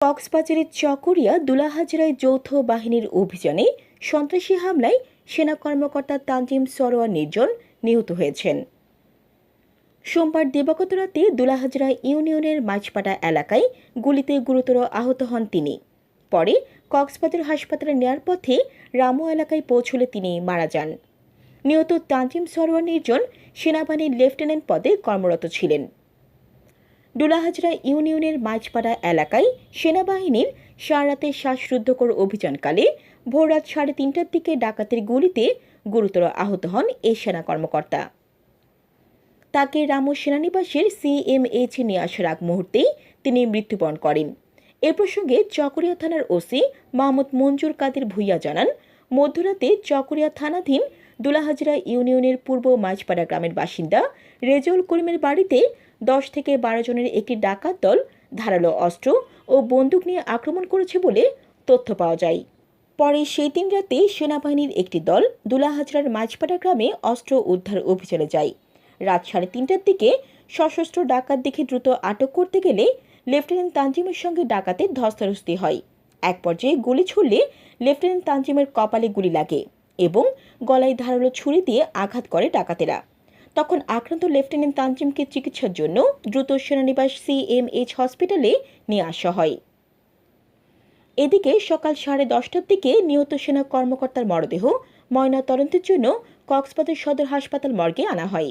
কক্সবাজারের চকরিয়া দুলাহাজরায় যৌথ বাহিনীর অভিযানে সন্ত্রাসী হামলায় সেনা কর্মকর্তা তানজিম সরোয়ার নির্জন নিহত হয়েছেন। সোমবার দিবাগত রাতে দুলাহাজরা ইউনিয়নের মাঝপাটা এলাকায় গুলিতে গুরুতর আহত হন তিনি। পরে কক্সবাজার হাসপাতালে নেয়ার পথে রামু এলাকায় পৌঁছলে তিনি মারা যান। নিহত তানজিম সরোয়ার নির্জন সেনাবাহিনীর লেফটেন্যান্ট পদে কর্মরত ছিলেন। দুলাহাজরা ইউনিয়নের মাঝপাড়া এলাকায় সেনাবাহিনীর সারারাতে শ্বাসরুদ্ধকর অভিযানকালে ভোররাত 3:30টার দিকে ডাকাতের গুলিতে গুরুতর আহত হন এই সেনা কর্মকর্তা। তাকে রামু সেনানিবাসের CMH নিয়ে আসার আগ মুহূর্তেই তিনি মৃত্যুবরণ করেন। এ প্রসঙ্গে চকরিয়া থানার ওসি মোহাম্মদ মঞ্জুর কাদের ভুইয়া জানান, মধ্যরাতে চকরিয়া থানাধীন দুলাহাজরা ইউনিয়নের পূর্ব মাঝপাড়া গ্রামের বাসিন্দা রেজাউল করিমের বাড়িতে 10 থেকে 12 জনের একটি ডাকাত দল ধারালো অস্ত্র ও বন্দুক নিয়ে আক্রমণ করেছে বলে তথ্য পাওয়া যায়। পরে সেই দিন রাতে সেনাবাহিনীর একটি দল দুলাহাজরার মাঝপাড়া গ্রামে অস্ত্র উদ্ধার অভিযানে যায়। রাত 3:30টার দিকে সশস্ত্র ডাকাত দেখে দ্রুত আটক করতে গেলে লেফটেন্যান্ট তানজিমের সঙ্গে ডাকাতের ধস্তাধস্তি হয়। এক পর্যায়ে গুলি ছুড়লে লেফটেন্যান্ট তানজিমের কপালে গুলি লাগে এবং গলায় ধারালো ছুরি দিয়ে আঘাত করে ডাকাতেরা। তখন আক্রান্ত লেফটেন্যান্ট তানজিমকে চিকিৎসার জন্য দ্রুত সেনানিবাস CMH হসপিটালে নিয়ে আসা হয়। এদিকে সকাল 10:30টার দিকে নিহত সেনা কর্মকর্তার মরদেহ ময়নাতদন্তের জন্য কক্সবাজার সদর হাসপাতাল মর্গে আনা হয়।